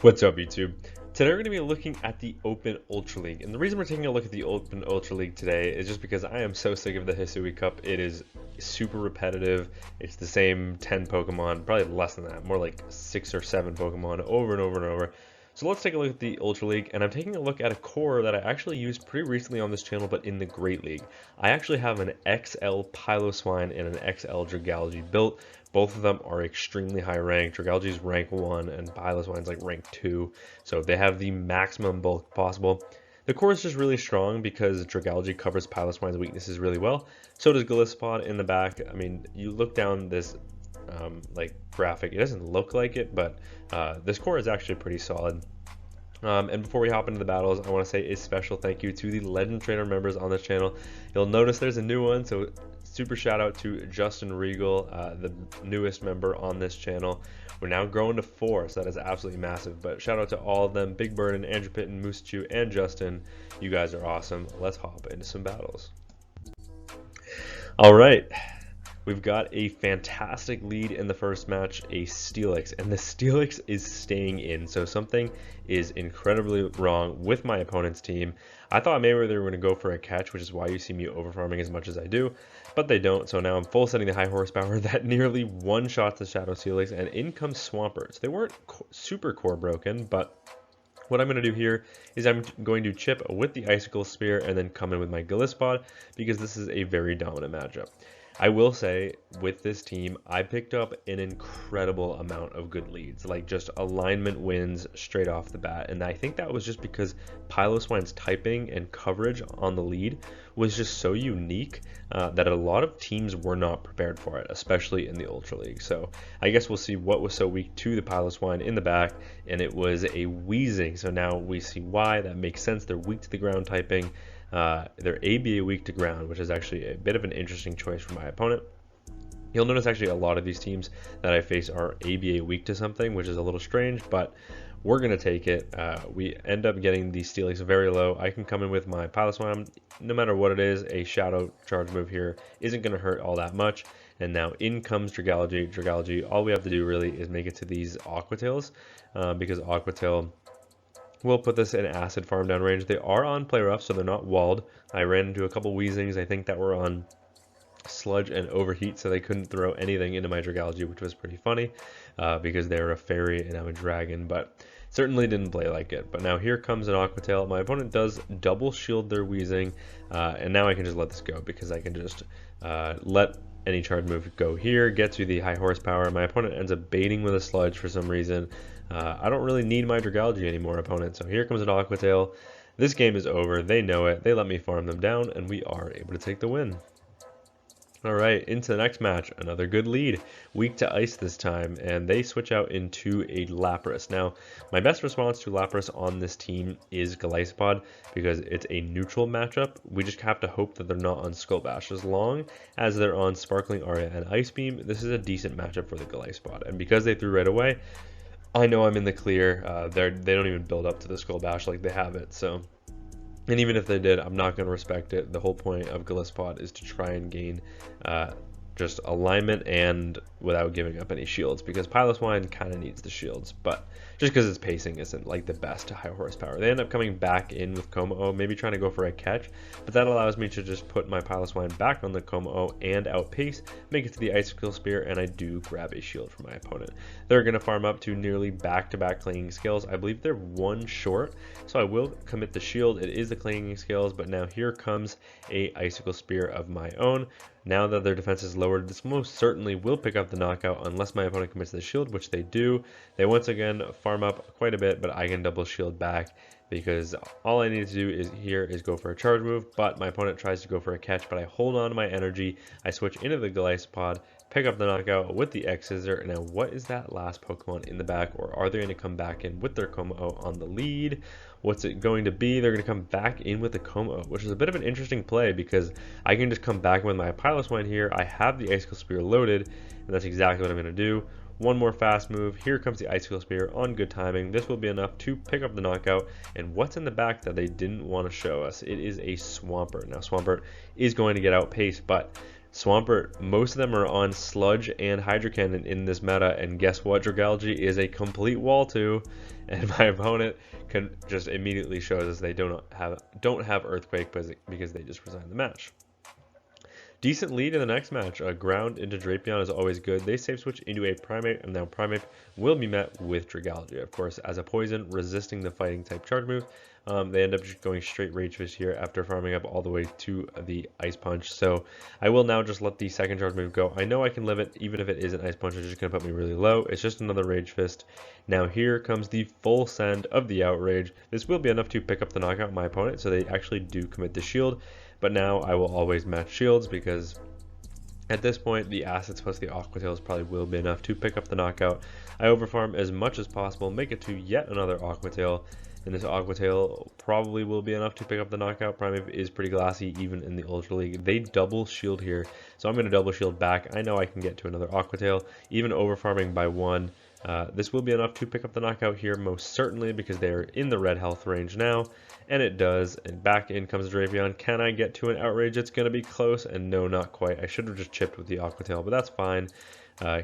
What's up, YouTube? Today we're going to be looking at the Open Ultra League, and the reason we're taking a look at the Open Ultra League today is just because I am so sick of the Hisui Cup. It is super repetitive. It's the same 10 Pokemon, probably less than that, more like 6 or 7 Pokemon over and over and over. So let's take a look at the Ultra League, and I'm taking a look at a core that I actually used pretty recently on this channel, but in the Great League. I actually have an XL Piloswine and an XL Dragalge built. Both of them are extremely high ranked. Dragalge's rank 1 and Piloswine's like rank 2, so they have the maximum bulk possible. The core is just really strong because Dragalge covers Piloswine's weaknesses really well. So does Gliscod in the back. I mean, you look down this like graphic, it doesn't look like it, but this core is actually pretty solid. And before we hop into the battles, I want to say a special thank you to the Legend Trainer members on this channel. You'll notice there's a new one, so super shout out to Justin Regal, the newest member on this channel. We're now growing to 4, so that is absolutely massive. But shout out to all of them, Big Burden, Andrew Pitton, Moosechew, and Justin. You guys are awesome. Let's hop into some battles. All right. We've got a fantastic lead in the first match, a Steelix, and the Steelix is staying in, so something is incredibly wrong with my opponent's team. I thought maybe they were going to go for a catch, which is why you see me overfarming as much as I do, but they don't, so now I'm full setting the high horsepower that nearly one-shots the Shadow Steelix, and in comes Swampert. So they weren't super core broken, but what I'm going to do here is I'm going to chip with the Icicle Spear and then come in with my Gliscod, because this is a very dominant matchup. I will say, with this team, I picked up an incredible amount of good leads, like just alignment wins straight off the bat, and I think that was just because Piloswine's typing and coverage on the lead was just so unique that a lot of teams were not prepared for it, especially in the Ultra League. So I guess we'll see what was so weak to the Piloswine in the back, and it was a Weezing. So now we see why. That makes sense. They're weak to the ground typing. They're ABA weak to ground, which is actually a bit of an interesting choice for my opponent. You'll notice actually a lot of these teams that I face are ABA weak to something, which is a little strange, but we're going to take it. We end up getting the Steelix very low. I can come in with my Piloswine. No matter what it is, a Shadow Charge move here isn't going to hurt all that much. And now in comes Dragalge. Dragalge, all we have to do really is make it to these Aquatails, because Aquatail we'll put this in acid farm down range. They are on play rough, so they're not walled. I ran into a couple Weezings, I think, that were on sludge and overheat, so they couldn't throw anything into my Dragalge, which was pretty funny because they're a fairy and I'm a dragon, but certainly didn't play like it. But now here comes an Aquatail. My opponent does double shield their Weezing, and now I can just let this go because I can just let any charge move go here, get to the high horsepower. My opponent ends up baiting with a sludge for some reason. I don't really need my Dragalge anymore, opponent. So here comes an Aquatail. This game is over. They know it. They let me farm them down, and we are able to take the win. All right, into the next match. Another good lead. Weak to ice this time, and they switch out into a Lapras. Now, my best response to Lapras on this team is Gliscod because it's a neutral matchup. We just have to hope that they're not on Skull Bash. As long as they're on Sparkling Aria and Ice Beam, this is a decent matchup for the Gliscod. And because they threw right away, I know I'm in the clear. They don't even build up to the Skull Bash like they have it, so. And even if they did, I'm not going to respect it. The whole point of Gliscod is to try and gain just alignment and without giving up any shields, because Piloswine kind of needs the shields, but just because its pacing isn't like the best to high horsepower. They end up coming back in with Como, maybe trying to go for a catch, but that allows me to just put my Piloswine back on the Como and outpace, make it to the Icicle Spear, and I do grab a shield from my opponent. They're going to farm up to nearly back-to-back Clinging Scales. I believe they're one short, so I will commit the shield. It is the Clinging Scales, but now here comes a Icicle Spear of my own. Now that their defense is lowered, this most certainly will pick up the knockout unless my opponent commits the shield, which they do. They once again farm up quite a bit, but I can double shield back because all I need to do is go for a charge move, but my opponent tries to go for a catch, but I hold on to my energy. I switch into the Gliscod, pick up the knockout with the X-Scissor. Now, what is that last Pokemon in the back, or are they going to come back in with their Como on the lead? What's it going to be? They're going to come back in with the Como, which is a bit of an interesting play because I can just come back with my Piloswine here. I have the Icicle Spear loaded, and that's exactly what I'm going to do. One more fast move. Here comes the Icicle Spear on good timing. This will be enough to pick up the knockout. And what's in the back that they didn't want to show us? It is a Swampert. Now, Swampert is going to get outpaced, but Swampert, most of them are on Sludge and Hydro Cannon in this meta, and guess what? Dragalge is a complete wall to, and my opponent can just immediately shows us they don't have Earthquake because they just resigned the match. Decent lead in the next match. Ground into Drapion is always good. They safe switch into a Primate, and now Primate will be met with Dragalge, of course, as a poison, resisting the fighting type charge move. They end up just going straight Rage Fist here after farming up all the way to the Ice Punch. So I will now just let the second charge move go. I know I can live it, even if it is an Ice Punch, it's just going to put me really low. It's just another Rage Fist. Now here comes the full send of the Outrage. This will be enough to pick up the knockout of my opponent, so they actually do commit the shield. But now I will always match shields because at this point the assets plus the Aqua Tails probably will be enough to pick up the knockout. I overfarm as much as possible, make it to yet another Aqua Tail, and this Aqua Tail probably will be enough to pick up the knockout. Primate is pretty glassy even in the Ultra League. They double shield here, so I'm going to double shield back. I know I can get to another Aqua Tail, even overfarming by one. This will be enough to pick up the knockout here, most certainly, because they're in the red health range now, and it does. And back in comes Drapion. Can I get to an Outrage? It's going to be close, and no, not quite. I should have just chipped with the Aqua Tail, but that's fine.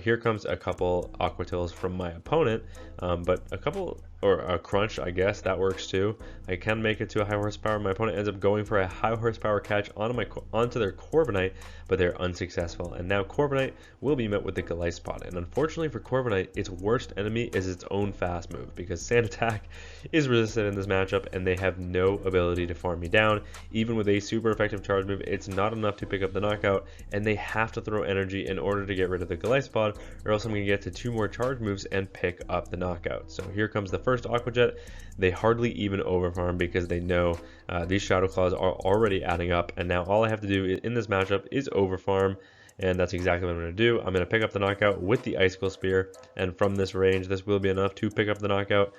Here comes a couple Aqua Tails from my opponent, but a couple, or a crunch, I guess, that works too. I can make it to a high horsepower. My opponent ends up going for a high horsepower catch onto their Corviknight, but they're unsuccessful. And now Corviknight will be met with the Gliscod. And unfortunately for Corviknight, its worst enemy is its own fast move, because Sand Attack is resisted in this matchup, and they have no ability to farm me down. Even with a super effective charge move, it's not enough to pick up the knockout, and they have to throw energy in order to get rid of the Gliscod, or else I'm going to get to 2 more charge moves and pick up the knockout. So here comes the first Aqua Jet. They hardly even overfarm because they know these Shadow Claws are already adding up, and now all I have to do in this matchup is overfarm, and that's exactly what I'm going to do. I'm going to pick up the knockout with the Icicle Spear, and from this range, this will be enough to pick up the knockout.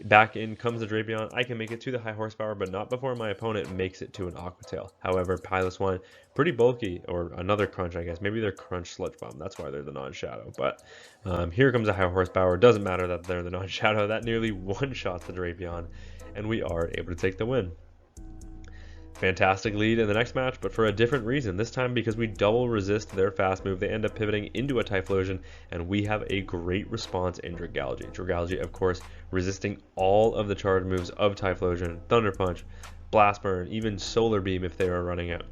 Back in comes the Drapion. I can make it to the high horsepower, but not before my opponent makes it to an Aqua Tail. However, Piloswine, pretty bulky, or another crunch, I guess. Maybe they're crunch Sludge Bomb. That's why they're the non-shadow. But here comes a high horsepower. Doesn't matter that they're the non-shadow. That nearly one-shots the Drapion, and we are able to take the win. Fantastic lead in the next match, but for a different reason. This time because we double resist their fast move. They end up pivoting into a Typhlosion, and we have a great response in Dragalge. Dragalge, of course, resisting all of the charge moves of Typhlosion, Thunder Punch, Blast Burn, even Solar Beam if they are running out.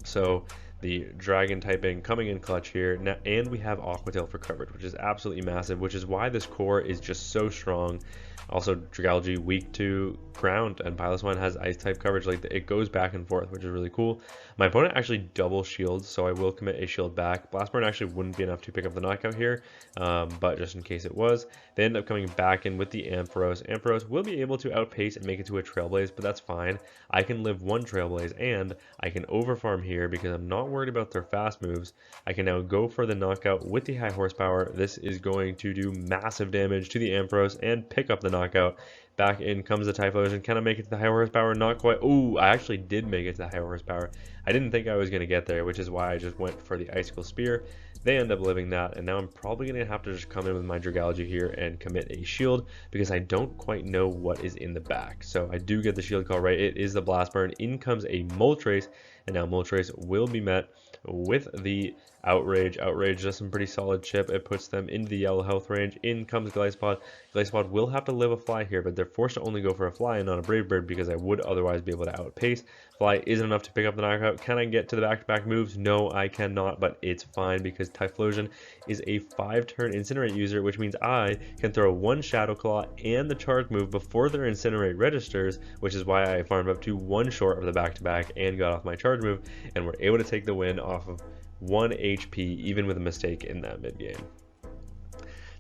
So the Dragon typing coming in clutch here, now, and we have Aqua Tail for coverage, which is absolutely massive, which is why this core is just so strong. Also, Dragalge weak to ground, and Piloswine has ice type coverage. Like, it goes back and forth, which is really cool. My opponent actually double shields, so I will commit a shield back. Blast Burn actually wouldn't be enough to pick up the knockout here, but just in case it was, they end up coming back in with the Ampharos. Ampharos will be able to outpace and make it to a Trailblaze, but that's fine. I can live one Trailblaze, and I can overfarm here because I'm not worried about their fast moves. I can now go for the knockout with the high horsepower. This is going to do massive damage to the Ampharos and pick up the knockout. Back in comes the Typhlosion. Can I make it to the high horsepower? Not quite. Ooh, I actually did make it to the high horsepower. I didn't think I was going to get there, which is why I just went for the Icicle Spear. They end up living that, and now I'm probably going to have to just come in with my Dragalge here and commit a shield because I don't quite know what is in the back. So I do get the shield call right. It is the Blast Burn. In comes a Moltres, and now Moltres will be met with the Outrage. Outrage does some pretty solid chip. It puts them into the yellow health range. In comes Gliscod. Gliscod will have to live a fly here, but they're forced to only go for a fly and not a Brave Bird because I would otherwise be able to outpace. Fly isn't enough to pick up the knockout. Can I get to the back-to-back moves? No, I cannot, but it's fine because Typhlosion is a 5-turn Incinerate user, which means I can throw one Shadow Claw and the charge move before their Incinerate registers, which is why I farmed up to 1 short of the back-to-back and got off my charge move, and we're able to take the win off of 1 HP, even with a mistake in that mid-game.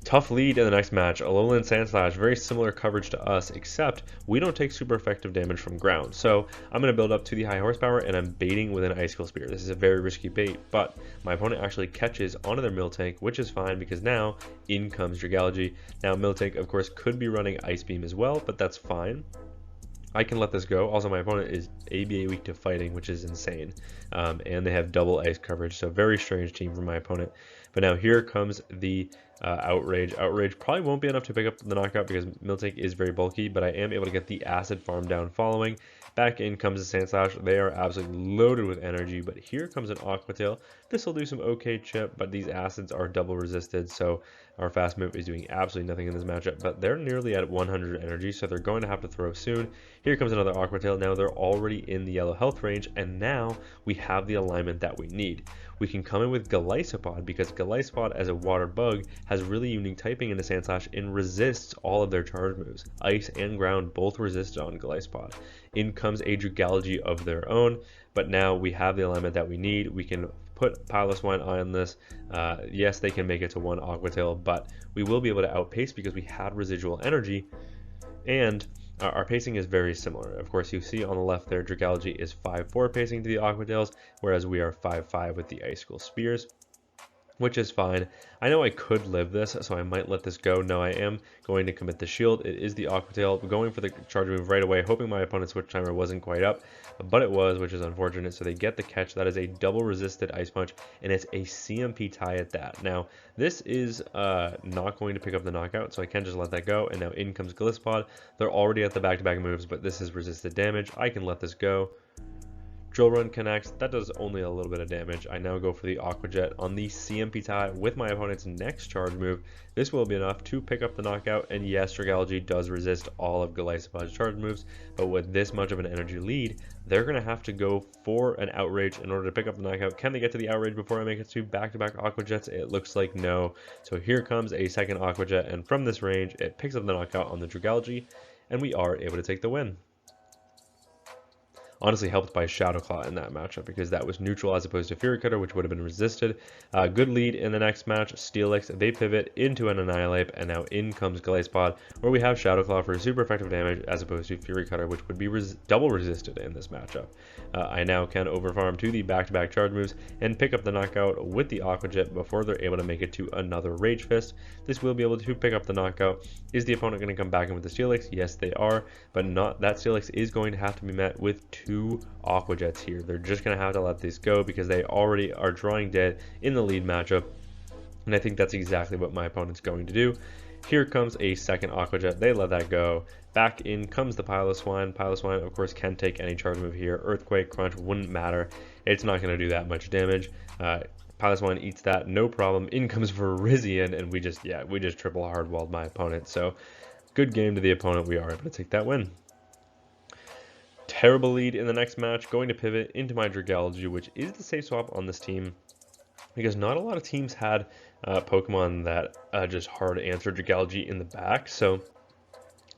Tough lead in the next match. Alolan Sandslash, very similar coverage to us, except we don't take super effective damage from ground. So I'm going to build up to the high horsepower, and I'm baiting with an Icicle Spear. This is a very risky bait, but my opponent actually catches onto their Miltank, which is fine because now in comes Dragalge. Now Miltank, of course, could be running Ice Beam as well, but that's fine. I can let this go. Also, my opponent is ABA weak to fighting, which is insane. And they have double ice coverage, so very strange team from my opponent. But now here comes the Outrage. Outrage probably won't be enough to pick up the knockout because Miltank is very bulky, but I am able to get the acid farm down following. Back in comes the Sand Slash. They are absolutely loaded with energy, but here comes an Aqua Tail. This will do some okay chip, but these acids are double resisted, so our fast move is doing absolutely nothing in this matchup, but they're nearly at 100 energy, so they're going to have to throw soon. Here comes another Aqua Tail. Now they're already in the yellow health range, and now we have the alignment that we need. We can come in with Golisopod because Golisopod as a water bug has really unique typing in the Sand Slash and resists all of their charge moves. Ice and ground both resist on Golisopod. In comes a Dragalge of their own, but now we have the alignment that we need. We can put Piloswine on this. Yes, they can make it to one Aqua Tail, but we will be able to outpace because we had residual energy, and our pacing is very similar. Of course, you see on the left there, Dragalge is 5-4 pacing to the Aqua Tails, whereas we are 5-5 with the Ice School Spears, which is fine. I know I could live this, so I might let this go. No, I am going to commit the shield. It is the Aqua Tail, going for the charge move right away, hoping my opponent's switch timer wasn't quite up, but it was, which is unfortunate. So they get the catch. That is a double resisted Ice Punch, and it's a CMP tie at that. Now, this is not going to pick up the knockout, so I can just let that go, and now in comes Golisopod. They're already at the back-to-back moves, but this is resisted damage. I can let this go. Drill Run connects. That does only a little bit of damage. I now go for the Aqua Jet on the CMP tie with my opponent's next charge move. This will be enough to pick up the knockout, and yes, Dragalge does resist all of Golisopod's charge moves, but with this much of an energy lead, they're going to have to go for an Outrage in order to pick up the knockout. Can they get to the Outrage before I make it to back-to-back Aqua Jets? It looks like no. So here comes a second Aqua Jet, and from this range, it picks up the knockout on the Dragalge, and we are able to take the win. Honestly helped by Shadow Claw in that matchup because that was neutral as opposed to Fury Cutter, which would have been resisted. Good lead in the next match. Steelix, they pivot into an Annihilate, and now in comes Golisopod, where we have Shadow Claw for super effective damage as opposed to Fury Cutter, which would be double resisted in this matchup. I now can overfarm to the back-to-back charge moves and pick up the knockout with the Aqua Jet before they're able to make it to another Rage Fist. This will be able to pick up the knockout. Is the opponent going to come back in with the Steelix? Yes, they are, but not that Steelix is going to have to be met with two Aqua Jets here. They're just going to have to let this go because they already are drawing dead in the lead matchup, and I think that's exactly what my opponent's going to do. Here comes a second Aqua Jet. They let that go. Back in comes the Piloswine. Piloswine, of course, can take any charge move here. Earthquake, Crunch, wouldn't matter. It's not going to do that much damage. Piloswine eats that, no problem. In comes Virizion, and we just triple hardwalled my opponent. So, good game to the opponent. We are able to take that win. Terrible lead in the next match. Going to pivot into my Dragalge, which is the safe swap on this team, because not a lot of teams had Pokemon that just hard answer Dragalge in the back. So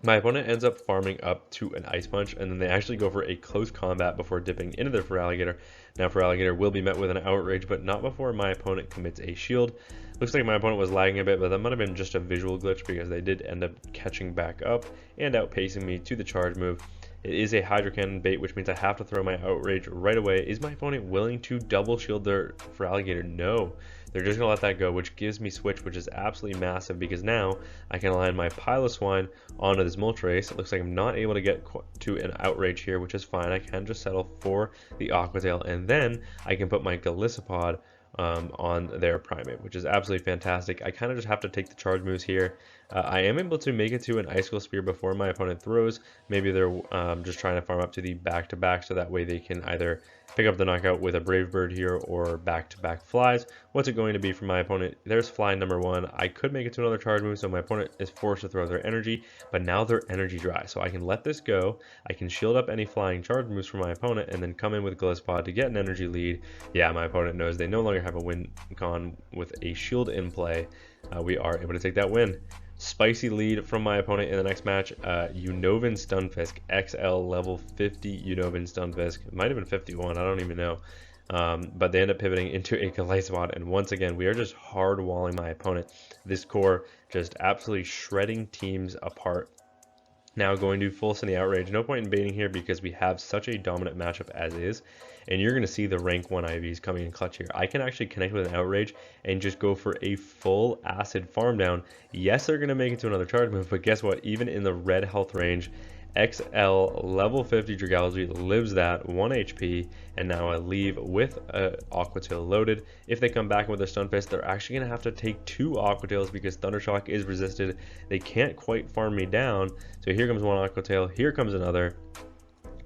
my opponent ends up farming up to an Ice Punch, and then they actually go for a close combat before dipping into their Feraligatr. Now Feraligatr will be met with an Outrage, but not before my opponent commits a shield. Looks like my opponent was lagging a bit, but that might have been just a visual glitch because they did end up catching back up and outpacing me to the charge move. It is a Hydro Cannon bait, which means I have to throw my Outrage right away. Is my opponent willing to double shield their Feraligatr? No. They're just going to let that go, which gives me switch, which is absolutely massive because now I can align my Piloswine onto this Moltres. It looks like I'm not able to get to an Outrage here, which is fine. I can just settle for the Aqua Tail, and then I can put my Golisopod on their Primate, which is absolutely fantastic. I kind of just have to take the charge moves here. I am able to make it to an Icicle Spear before my opponent throws. Maybe they're just trying to farm up to the back-to-back so that way they can either pick up the knockout with a Brave Bird here or back-to-back flies. What's it going to be for my opponent? There's fly number one. I could make it to another charge move, so my opponent is forced to throw their energy, but now they're energy dry. So I can let this go. I can shield up any flying charge moves for my opponent and then come in with Golisopod to get an energy lead. Yeah, my opponent knows they no longer have a win con with a shield in play. We are able to take that win. Spicy lead from my opponent in the next match. Unova Stunfisk, XL level 50 Unova Stunfisk. It might have been 51, I don't even know. But they end up pivoting into a Golisopod, and once again, we are just hard walling my opponent. This core just absolutely shredding teams apart. Now going to full Sunny Outrage. No point in baiting here because we have such a dominant matchup as is. And you're going to see the rank 1 IVs coming in clutch here. I can actually connect with an Outrage and just go for a full acid farm down. Yes, they're going to make it to another charge move, but guess what? Even in the red health range, XL level 50 Dragalge lives that 1 HP, and now I leave with a Aqua Tail loaded. If they come back with a Stunfisk, they're actually going to have to take 2 Aqua Tails because Thunder Shock is resisted. They can't quite farm me down, so here comes one Aqua Tail, here comes another.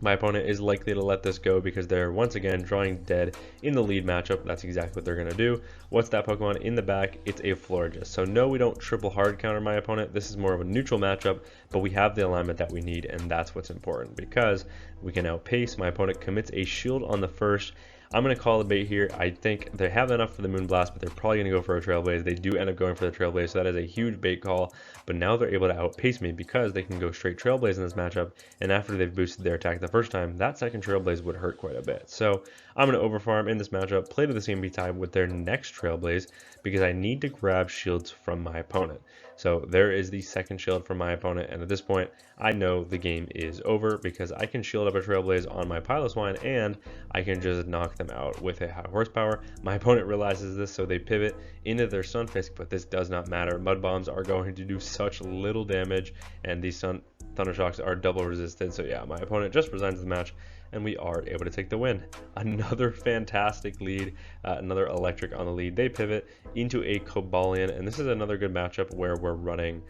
My opponent is likely to let this go because they're once again drawing dead in the lead matchup. That's exactly what they're going to do. What's that Pokemon in the back? It's a Florges. So no, we don't triple hard counter my opponent. This is more of a neutral matchup, but we have the alignment that we need, and that's what's important because we can outpace. My opponent commits a shield on the first. I'm going to call the bait here. I think they have enough for the Moonblast, but they're probably going to go for a Trailblaze. They do end up going for the Trailblaze, so that is a huge bait call. But now they're able to outpace me because they can go straight Trailblaze in this matchup. And after they've boosted their attack the first time, that second Trailblaze would hurt quite a bit. So I'm going to overfarm in this matchup, play to the CMP tie with their next Trailblaze because I need to grab shields from my opponent. So there is the second shield from my opponent, and at this point, I know the game is over because I can shield up a Trailblaze on my Piloswine and I can just knock them out with a high horsepower. My opponent realizes this, so they pivot into their Stunfisk, but this does not matter. Mud Bombs are going to do such little damage, and these Thunder Shocks are double resisted. So yeah, my opponent just resigns the match, and we are able to take the win. Another fantastic lead, another electric on the lead. They pivot into a Cobalion, and this is another good matchup where we're running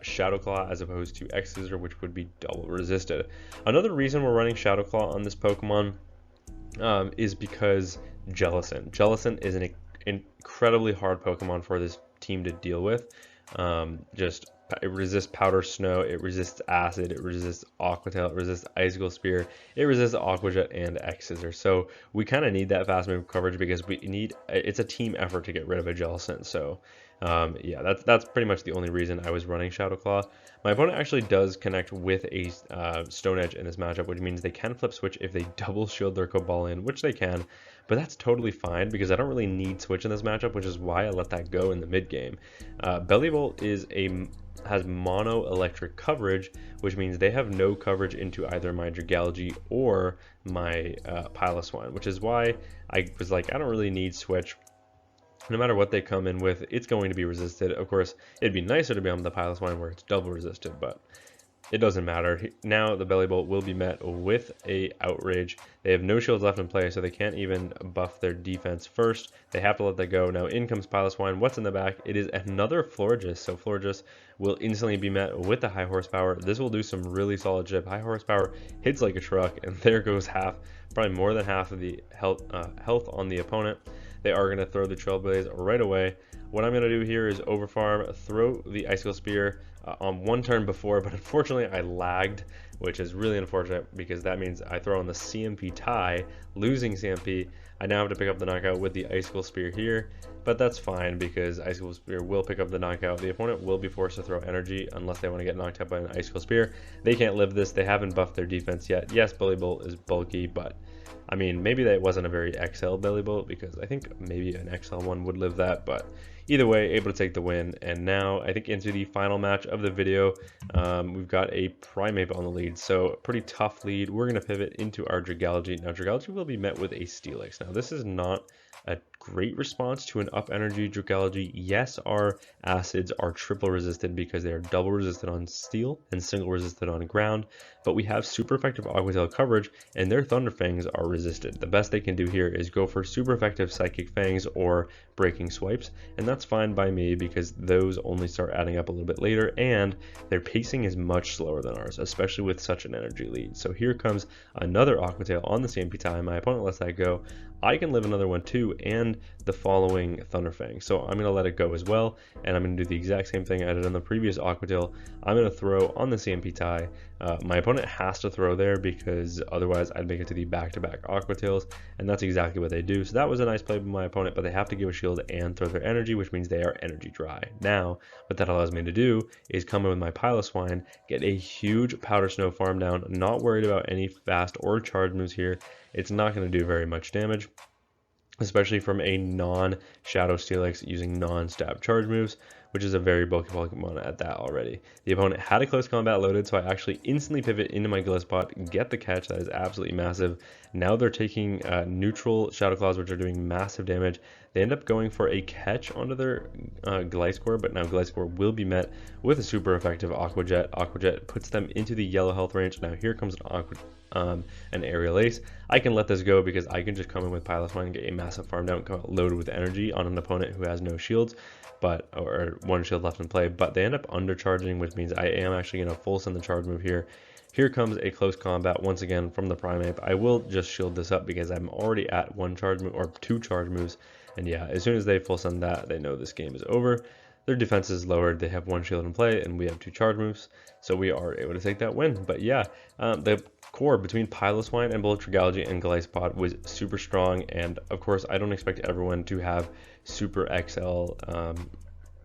Shadow Claw as opposed to X-Scissor, which would be double resisted. Another reason we're running Shadow Claw on this Pokemon is because Jellicent. Jellicent is an incredibly hard Pokemon for this team to deal with. It resists Powder Snow, it resists Acid, it resists Aqua Tail, it resists Icicle Spear, it resists Aqua Jet and X-Scissor. So we kind of need that fast move coverage because it's a team effort to get rid of a Jellicent. So yeah, that's pretty much the only reason I was running Shadow Claw. My opponent actually does connect with a Stone Edge in this matchup, which means they can flip switch if they double shield their Cobalion, which they can, but that's totally fine because I don't really need switch in this matchup, which is why I let that go in the mid game. Bellibolt has mono electric coverage, which means they have no coverage into either my Dragalge or my Piloswine, which is why I was like, I don't really need switch. No matter what they come in with, it's going to be resisted. Of course, it'd be nicer to be on the Piloswine where it's double resisted, but it doesn't matter. Now the Bellibolt will be met with a Outrage. They have no shields left in play, so they can't even buff their defense first. They have to let that go. Now in comes Piloswine. What's in the back? It is another Florges. So Florges will instantly be met with the high horsepower. This will do some really solid chip. High horsepower hits like a truck, and there goes half, probably more than half of the health on the opponent. They are going to throw the Trailblaze right away. What I'm going to do here is overfarm, throw the Icicle Spear on one turn before, but unfortunately I lagged, which is really unfortunate because that means I throw on the CMP tie, losing CMP. I now have to pick up the knockout with the Icicle Spear here, but that's fine because Icicle Spear will pick up the knockout. The opponent will be forced to throw energy unless they want to get knocked out by an Icicle Spear. They can't live this. They haven't buffed their defense yet. Yes, Bellibolt is bulky, but I mean, maybe that wasn't a very XL Bellibolt because I think maybe an XL one would live that, but either way, able to take the win. And now I think into the final match of the video, we've got a Primeape on the lead, so pretty tough lead. We're going to pivot into our Dragalge. Now Dragalge will be met with a Steelix. Now this is not a great response to an up energy Dragalge. Yes, our acids are triple resisted because they are double resisted on steel and single resisted on ground, but we have super effective Aqua Tail coverage and their Thunder Fangs are resisted. The best they can do here is go for super effective Psychic Fangs or Breaking Swipes, and that's fine by me because those only start adding up a little bit later and their pacing is much slower than ours, especially with such an energy lead. So here comes another Aqua Tail on the CMP tie. My opponent lets that go. I can live another one too, and the following Thunder Fang. So I'm going to let it go as well, and I'm going to do the exact same thing I did on the previous Aqua Tail. I'm going to throw on the CMP tie. My opponent has to throw there because otherwise I'd make it to the back-to-back Aqua Tails, and that's exactly what they do. So that was a nice play by my opponent, but they have to give a shield and throw their energy, which means they are energy dry. Now, what that allows me to do is come in with my Piloswine, get a huge Powder Snow farm down, not worried about any fast or charge moves here. It's not going to do very much damage, especially from a non-Shadow Steelix using non-stab charge moves. which is a very bulky Pokemon at that already. The opponent had a close combat loaded, so I actually instantly pivot into my Gliscott, get the catch. That is absolutely massive. Now they're taking neutral Shadow Claws, which are doing massive damage. They end up going for a catch onto their Gliscott, but now Gliscott will be met with a super effective Aqua Jet. Aqua Jet puts them into the yellow health range. Now here comes an Aerial Ace. I can let this go because I can just come in with Pilot Mine and get a massive farm down, come out loaded with energy on an opponent who has no shields, or one shield left in play, but they end up undercharging, which means I am actually going to full send the charge move here. Here comes a close combat once again from the Primeape. I will just shield this up because I'm already at one charge move, or two charge moves, and yeah, as soon as they full send that, they know this game is over. Their defense is lowered, they have one shield in play, and we have two charge moves, so we are able to take that win. But yeah, the core between Piloswine and Bullet and Gliscott was super strong, and of course I don't expect everyone to have Super XL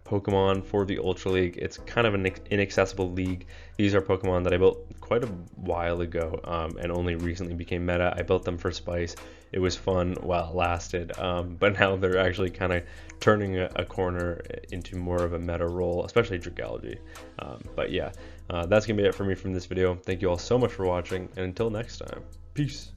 Pokemon for the Ultra League. It's kind of an inaccessible league. These are Pokemon that I built quite a while ago and only recently became meta. I built them for Spice. It was fun while it lasted, but now they're actually kind of turning a corner into more of a meta role, especially Dragalge. But yeah, that's gonna be it for me from this video. Thank you all so much for watching, and until next time, peace.